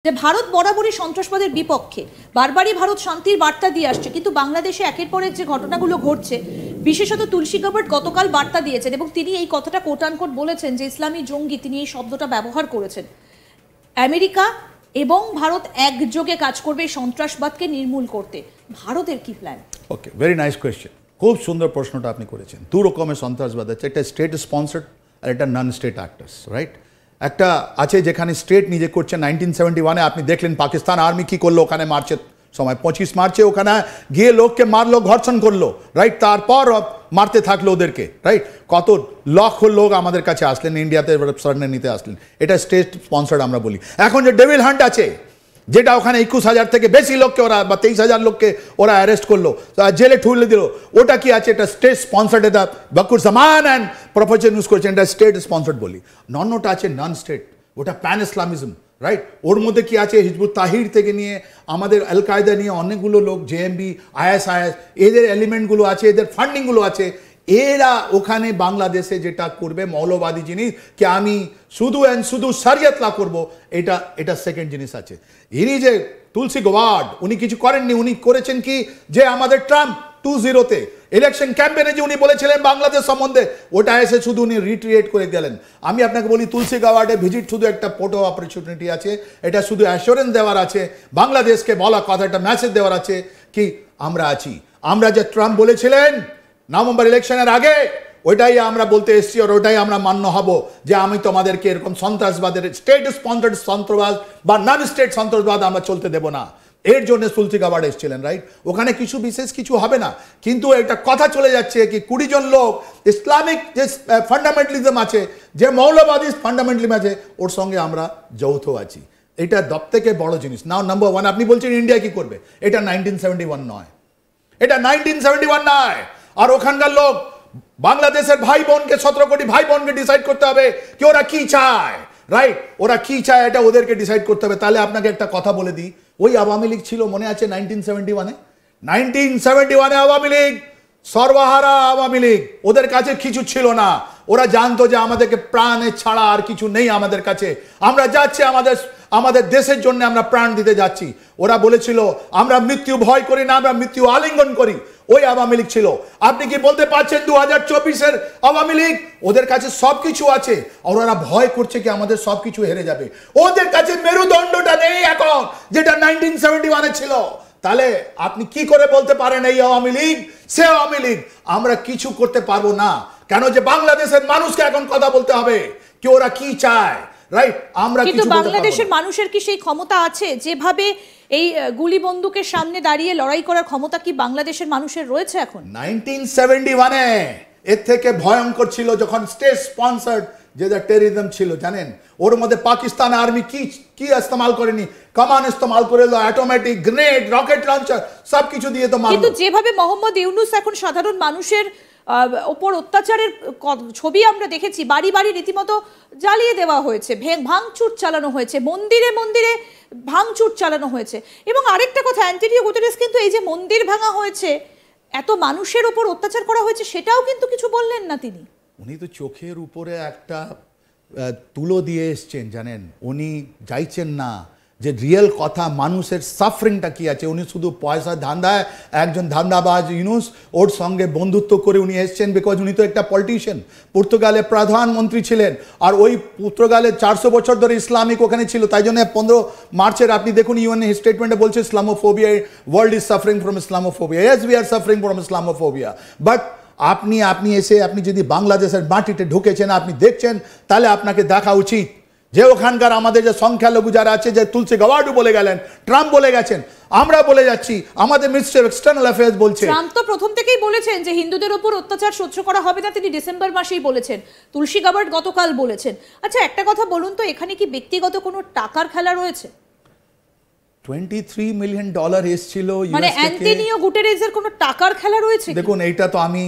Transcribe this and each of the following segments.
যে ভারত বরাবরই সন্ত্রাসবাদের বিপক্ষে, বারবারই ভারত শান্তির বার্তা দিয়ে আসছে, কিন্তু বাংলাদেশে একের পর এক যে ঘটনাগুলো ঘটছে, বিশেষত তুলসী গাবার্ড গতকাল বার্তা দিয়েছেন এবং তিনি এই কথাটা কোট আনকোট বলেছেন যে ইসলামী জঙ্গি, তিনি এই শব্দটা ব্যবহার করেছেন। আমেরিকা এবং ভারত একযোগে কাজ করবে সন্ত্রাসবাদকে নির্মূল করতে। ভারতের কি প্ল্যান? ওকে, ভেরি নাইস কোয়েশ্চেন। খুব সুন্দর প্রশ্নটা আপনি করেছেন। দু রকমের সন্ত্রাসবাদ আছে, একটা স্টেট স্পন্সার্ড আর একটা নন স্টেট অ্যাক্টার্স, রাইট? একটা আছে যেখানে স্টেট নিজে করছে। 1971-এ আপনি দেখলেন পাকিস্তান আর্মি কি করলো ওখানে, মার্চের সময় 25 মার্চে ওখানে গিয়ে লোককে মারলো, ঘর্ষণ করলো, রাইট? তারপর মারতে থাকলো ওদেরকে, রাইট? কত লক্ষ লোক আমাদের কাছে আসলেন, ইন্ডিয়াতে সারেন্ডার নিতে আসলেন। এটা স্টেট স্পন্সার্ড আমরা বলি। এখন যে ডেভিল হান্ট আছে, যেটা ওখানে 21,000 থেকে বেশি লোককে ওরা বা 23,000 লোককে ওরা অ্যারেস্ট করলো, জেলে ঠুলে দিল, ওটা কি আছে? এটা স্টেট স্পন্সার্ড। এটা বকুর জামান অ্যান্ড প্রফেসর ইউজ করেছেন, এটা স্টেট স্পন্সার্ড বলি। নটা আছে নন স্টেট, ওটা প্যান ইসলামিজম, রাইট? ওর মধ্যে কি আছে? হিজবুত তাহির থেকে নিয়ে আমাদের আল কায়দা নিয়ে অনেকগুলো লোক, জেএমবি, আইএসআইএস, এদের এলিমেন্টগুলো আছে, এদের ফান্ডিংগুলো আছে। এরা ওখানে বাংলাদেশে যেটা করবে মৌলবাদী জিনিস, কি আমি শুধু শুধু শরিয়ত লা করবো, এটা সেকেন্ড জিনিস আছে। ইনি যে তুলসী গাবার্ড, উনি কিছু করেননি। উনি করেছেন কি, যে আমাদের ট্রাম্প 20-তে ইলেকশন ক্যাম্পেনে যে উনি বলেছিলেন বাংলাদেশ সম্বন্ধে, ওটা এসে শুধু উনি রিট্রিয়েট করে গেলেন। আমি আপনাকে বলি, তুলসী গাবার্ডের ভিজিট শুধু একটা ফটো অপরচুনিটি আছে, এটা শুধু অ্যাসুরেন্স দেওয়ার আছে, বাংলাদেশকে বলা কথা, একটা মেসেজ দেওয়ার আছে কি আমরা আছি। আমরা যে ট্রাম্প বলেছিলেন নভেম্বর ইলেকশনের আগে, ওইটাই আমরা বলতে এসেছি, আর ওটাই আমরা মান্য হব যে আমি তোমাদেরকে এরকম সন্ত্রাসবাদের স্টেট স্পন্সার্ড সন্ত্রাসবাদ বা নন স্টেট সন্ত্রাসবাদ আমরা চলতে দেব না। এর জন্য তুলসী গাবার্ড এসেছিলেন, রাইট? ওখানে কিছু বিশেষ কিছু হবে না, কিন্তু একটা কথা চলে যাচ্ছে কি 20 জন লোক ইসলামিক যে ফান্ডামেন্টালিজম আছে, যে মৌলবাদী ফান্ডামেন্টালিজম আছে, ওর সঙ্গে আমরা যৌথ আছি। এটা সব থেকে বড় জিনিস। নাও নাম্বার 1, আপনি বলছেন ইন্ডিয়া কি করবে? এটা 1971 নয়, এটা 1971 নয়। আর ওখানকার লোক, বাংলাদেশের ভাই বোনকে, 17 কোটি ভাই বোনকে ডিসাইড করতে হবে কি ওরা কি চায়, রাইট? ওরা কি চায় এটা ওদেরকে ডিসাইড করতে হবে। তাহলে আপনাকে একটা কথা বলে দিই, ওই আওয়ামী লীগ ছিল, মনে আছে 1971-এ আওয়ামী লীগ সর্বহারা আওয়ামী লীগ, ওদের কাছে কিছু ছিল না। ওরা জানতো যে আমাদেরকে প্রাণে ছাড়া আর কিছু নেই আমাদের কাছে, আমরা যাচ্ছি আমাদের দেশের জন্য আমরা প্রাণ দিতে যাচ্ছি। ওরা বলেছিল আমরা মৃত্যু ভয় করি না, আমরা মৃত্যু আলিঙ্গন করি। ওই আওয়ামী লীগ ছিল। আপনি কি বলতে পারছেন 2024-এর আওয়ামী লীগ? ওদের কাছে সবকিছু আছে, আর ওরা ভয় করছে কি আমাদের সবকিছু হেরে যাবে। ওদের কাছে মেরুদণ্ডটা নেই এখন, যেটা 1971-এ ছিল। তাহলে আপনি কি করে বলতে পারেন এই আওয়ামী লীগ সে আওয়ামী লীগ? আমরা কিছু করতে পারবো না। কেন? যে বাংলাদেশের মানুষকে এখন কথা বলতে হবে কি ওরা কি চায়, রাইট? আমরা কিন্তু বাংলাদেশের মানুষের কি সেই ক্ষমতা আছে? যেভাবে এই গুলি বন্দুকের সামনে দাঁড়িয়ে লড়াই করার ক্ষমতা কি বাংলাদেশের মানুষের রয়েছে এখন? 1971-এ এর থেকে ভয়ঙ্কর ছিল, যখন স্টেট স্পন্সার্ড যে টেররিজম ছিল, জানেন? ওর মধ্যে পাকিস্তান আর্মি কি ইস্তেমাল করেনি? কামান ইস্তেমাল করে, অটোমেটিক গ্রেনেড, রকেট লঞ্চার সবকিছু দিয়ে তো মারলো। কিন্তু যেভাবে মোহাম্মদ ইউনূস এখন সাধারণ মানুষের ওপর অত্যাচারের ছবি আমরা দেখেছি, বাড়ি বাড়ি রীতিমতো জ্বালিয়ে দেওয়া হয়েছে, ভাঙচুর চালানো হয়েছে, মন্দিরে মন্দিরে ভাঙচুর চালানো হয়েছে। এবং আরেকটা কথা, অ্যান্টোনিও গুতেরেস কিন্তু এই যে মন্দির ভাঙা হয়েছে, এত মানুষের ওপর অত্যাচার করা হয়েছে, সেটাও কিন্তু কিছু বললেন না তিনি। উনি তো চোখের উপরে একটা তুলো দিয়ে এসছেন, জানেন? উনি চাইছেন না যে রিয়েল কথা, মানুষের সাফারিংটা কি আছে। উনি শুধু পয়সা ধান্দায়, একজন ধান্দাবাজ ইউনূস, ওর সঙ্গে বন্ধুত্ব করে উনি এসছেন, বিকজ উনি তো একটা পলিটিশিয়ান। পর্তুগালে প্রধানমন্ত্রী ছিলেন, আর ওই পর্তুগালে 400 বছর ধরে ইসলামিক ওখানে ছিল। তাই জন্য 15 মার্চের আপনি দেখুন ইউএন স্টেটমেন্টে বলছে Islamophobia, world is suffering from Islamophobia. Yes, we are suffering from Islamophobia. But আপনি এসে আপনি যদি বাংলাদেশের মাটিতে ঢুকেছেন, আপনি দেখছেন, তাহলে আপনাকে দেখা উচিত যে ওখানকার আমাদের যে সংখ্যালঘু যারা আছে, যে তুলসী গাবার্ডও বলে গেলেন, ট্রাম্প বলে গেছেন, আমরা বলে যাচ্ছি, আমাদের মিনিস্টার এক্সটার্নাল অ্যাফেয়ার্স বলছে। ট্রাম্প তো প্রথম থেকেই বলেছেন যে হিন্দুদের উপর অত্যাচার সহ্য করা হবে না, তিনি ডিসেম্বর মাসেই বলেছেন। তুলসী গাবার্ড গতকাল বলেছেন। আচ্ছা, একটা কথা বলুন তো, এখানে কি ব্যক্তিগত কোনো টাকার খেলা রয়েছে? $23 মিলিয়ন এসেছিল, মানে অ্যান্টোনিও গুটেরেসের কোনো টাকার খেলা রয়েছে? দেখুন, এইটা তো আমি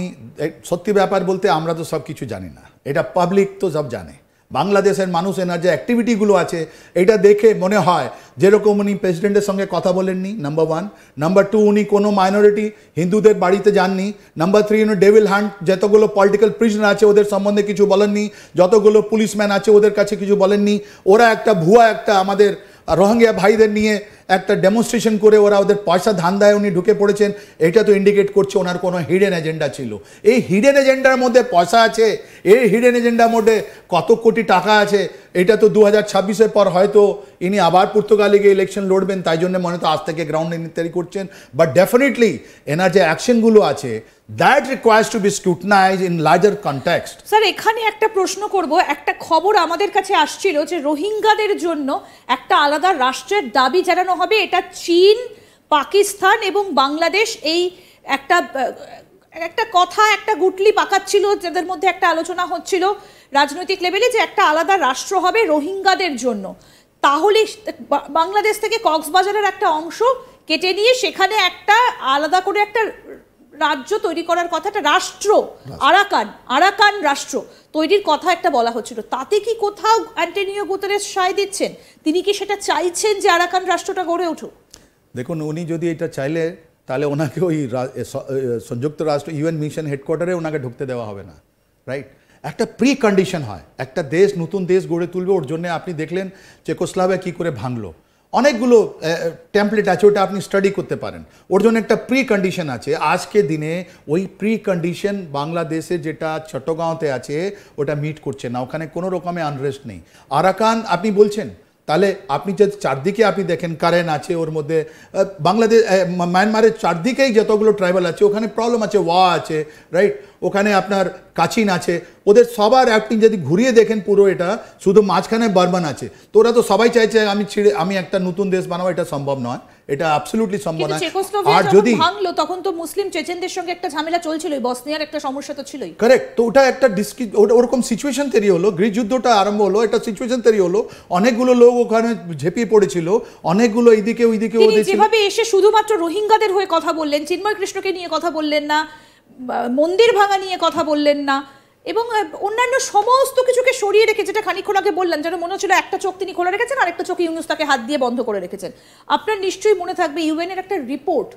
সত্যি ব্যাপার বলতে, আমরা তো সব কিছু জানি না, এটা পাবলিক তো সব জানে। বাংলাদেশের মানুষ এনার যে অ্যাক্টিভিটিগুলো আছে, এটা দেখে মনে হয় যেরকম উনি প্রেসিডেন্টের সঙ্গে কথা বলেননি, নাম্বার 1। নাম্বার 2, উনি কোনো মাইনরিটি হিন্দুদের বাড়িতে যাননি। নাম্বার 3, উনি ডেভিল হান্ট যতগুলো পলিটিক্যাল প্রিজনার আছে ওদের সম্বন্ধে কিছু বলেননি, যতগুলো পুলিশম্যান আছে ওদের কাছে কিছু বলেননি। ওরা একটা ভুয়া একটা আমাদের রোহিঙ্গা ভাইদের নিয়ে একটা ডেমনস্ট্রেশন করে ওরা ওদের পয়সা ধান্দায় উনি ঢুকে পড়েছেন, এটা তো ইন্ডিকেট করছে ওনার কোনো হিডেন এজেন্ডা ছিল। এই হিডেন এজেন্ডার মধ্যে পয়সা আছে, এই হিডেন এজেন্ডার মধ্যে কত কোটি টাকা আছে, এটা তো 2026-এর পর হয়তো ইনি আবার পর্তুগালে গিয়ে ইলেকশন লড়বেন, তাই জন্য মনে তো আজ থেকে গ্রাউন্ড তৈরি করছেন। বাট ডেফিনেটলি এনার যে অ্যাকশনগুলো আছে, that requires to be scrutinize in larger context. Sir এখানে একটা প্রশ্ন করব, একটা খবর আমাদের কাছে আসছিল যে রোহিঙ্গাদের জন্য একটা আলাদা রাষ্ট্রের দাবি জানানো হবে, এটা চীন, পাকিস্তান এবং বাংলাদেশ এই একটা কথা, একটা গুটলি পাকাচ্ছিল, যাদের মধ্যে একটা আলোচনা হচ্ছিল রাজনৈতিক লেভেলে যে একটা আলাদা রাষ্ট্র হবে রোহিঙ্গাদের জন্য। তাহলে বাংলাদেশ থেকে কক্সবাজারের একটা অংশ কেটে নিয়ে সেখানে একটা আলাদা করে একটা রাজ্য তৈরি করার কথা, একটা রাষ্ট্র, আরাকান রাষ্ট্র তৈরির কথা একটা বলা হচ্ছিল। তাতে কি কোথাও অ্যান্টোনিও গুতেরেস সায় দিচ্ছেন? তিনি কি সেটা চাইছেন যে আরাকান রাষ্ট্রটা গড়ে উঠুক? দেখুন, উনি যদি এটা চাইলে তাহলে ওনাকে ওই সংযুক্ত রাষ্ট্র ইউএন মিশন হেডকোয়ার্টারে ওনাকে ঢুকতে দেওয়া হবে না, রাইট? একটা প্রি কন্ডিশন হয়, একটা দেশ নতুন দেশ গড়ে তুলবে, ওর জন্য আপনি দেখলেন চেকোস্লোভাকিয়া কী করে ভাঙলো, অনেকগুলো টেমপ্লেট আছে, ওটা আপনি স্টাডি করতে পারেন। ওর জন্য একটা প্রি কন্ডিশন আছে। আজকে দিনে ওই প্রি কন্ডিশন বাংলাদেশে যেটা চট্টগাঁওতে আছে ওটা মিট করছে না, ওখানে কোনো রকমের আনরেস্ট নেই। আরাকান আপনি বলছেন, তাহলে আপনি যদি চারদিকে আপনি দেখেন কারেন আছে, ওর মধ্যে বাংলাদেশ মায়ানমারের চারদিকেই যতগুলো ট্রাইবাল আছে ওখানে প্রবলেম আছে, ওয়া আছে, রাইট? ওখানে আপনার কাচিন আছে, ওদের সবার আপনি যদি ঘুরিয়ে দেখেন পুরো এটা শুধু মাঝখানে বার্মান আছে। তো ওরা তো সবাই চাইছে আমি একটা নতুন দেশ বানাবো, এটা সম্ভব নয়, এটা অ্যাবসলিউটলি সম্ভব নয়। আর যদি ভাঙলো তখন তো মুসলিম চেচেনদের সঙ্গে একটা ঝামেলা চলছিল, বসনিয়ার একটা সমস্যা তো ছিলই। কারেক্ট। তো ওটা একটা ওরকম সিচুয়েশন তৈরি হলো, গৃহযুদ্ধটা আরম্ভ হলো, একটা সিচুয়েশন তৈরি হলো, অনেকগুলো লোক ওখানে ঝেঁপিয়ে পড়েছিল, অনেকগুলো এইদিকে ওইদিকে। যেভাবে এসে শুধুমাত্র রোহিঙ্গাদের হয়ে কথা বললেন, চিন্ময় কৃষ্ণকে নিয়ে কথা বললেন না, মন্দির ভাঙা নিয়ে কথা বললেন না, এবং অন্যান্য সমস্ত কিছুকে সরিয়ে রেখে, যেটা খানিকক্ষণ আগে বললেন, যেন মনে হচ্ছিল একটা চোখ তিনি খোলা রেখেছেন আর একটা চোখ ইউনূস তাকে হাত দিয়ে বন্ধ করে রেখেছেন। আপনার নিশ্চয়ই মনে থাকবে ইউএনের একটা রিপোর্ট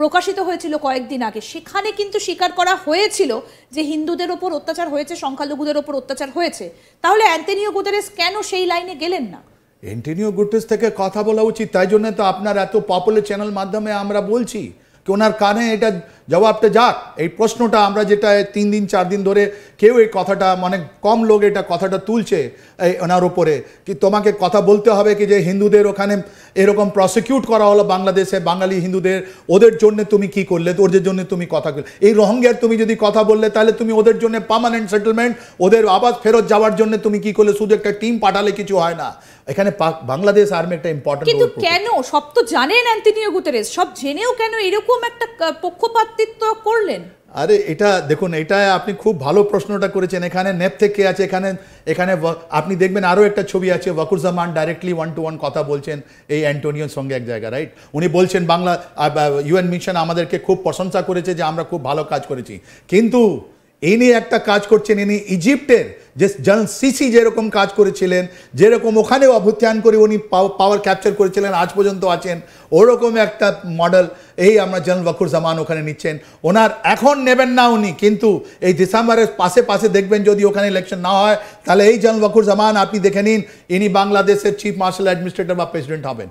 প্রকাশিত হয়েছিল কয়েকদিন আগে, সেখানে কিন্তু স্বীকার করা হয়েছিল যে হিন্দুদের ওপর অত্যাচার হয়েছে, সংখ্যালঘুদের ওপর অত্যাচার হয়েছে। তাহলে অ্যান্টোনিও গুতেরেস কেন সেই লাইনে গেলেন না? অ্যান্টোনিও গুতেরেস থেকে কথা বলা উচিত, তাই জন্য তো আপনার এত পপুলার চ্যানেল মাধ্যমে আমরা বলছি কি ওনার কানে এটা জবাবটা যাক। এই প্রশ্নটা আমরা যেটা 3 দিন 4 দিন ধরে কেউ এই কথাটা, মানে কম লোক এটা কথাটা তুলছে ওনার উপরে, কি তোমাকে কথা বলতে হবে কি যে হিন্দুদের ওখানে এরকম প্রসিকিউট করা হলো বাংলাদেশে, বাঙালি হিন্দুদের, ওদের জন্য তুমি কি করলে, ওদের জন্য তুমি কথা বললে, এই রোহিঙ্গার তুমি যদি কথা বললে তাহলে তুমি ওদের জন্য পার্মানেন্ট সেটেলমেন্ট, ওদের আবার ফেরত যাওয়ার জন্য তুমি কি করলে, শুধু একটা টিম পাঠালে কিছু হয় না। এখানে বাংলাদেশ আর্মি একটা ইম্পর্টেন্ট। কিন্তু কেন, সব তো জানেন অ্যান্টোনিও গুতেরেস, সব জেনেও কেন এরকম একটা পক্ষপাতিত্ব করলেন? আরে এটা দেখুন, এটা আপনি খুব ভালো প্রশ্নটা করেছেন। এখানে নেপ থেকে আছে, এখানে আপনি দেখবেন আরও একটা ছবি আছে, ওয়াকুরুজ্জামান ডাইরেক্টলি 1-to-1 কথা বলছেন এই অ্যান্টোনিওর সঙ্গে এক জায়গায়, রাইট? উনি বলছেন বাংলা ইউএন মিশন আমাদেরকে খুব প্রশংসা করেছে যে আমরা খুব ভালো কাজ করেছি, কিন্তু ইনি একটা কাজ করছেন, ইনি ইজিপ্টের যে জেনারেল সিসি যেরকম কাজ করেছিলেন, যেরকম ওখানেও অভ্যুত্থান করে উনি পাওয়ার ক্যাপচার করেছিলেন, আজ পর্যন্ত আছেন, ওরকম একটা মডেল এই আমরা জেনারেল ওয়াকুরুজ্জামান ওখানে নিচ্ছেন। ওনার এখন নেবেন না উনি, কিন্তু এই ডিসেম্বরের পাশে দেখবেন যদি ওখানে ইলেকশন না হয় তাহলে এই জেনারেল ওয়াকুরুজ্জামান আপনি দেখে নিন, ইনি বাংলাদেশের চিফ মার্শাল অ্যাডমিনিস্ট্রেটর বা প্রেসিডেন্ট হবেন।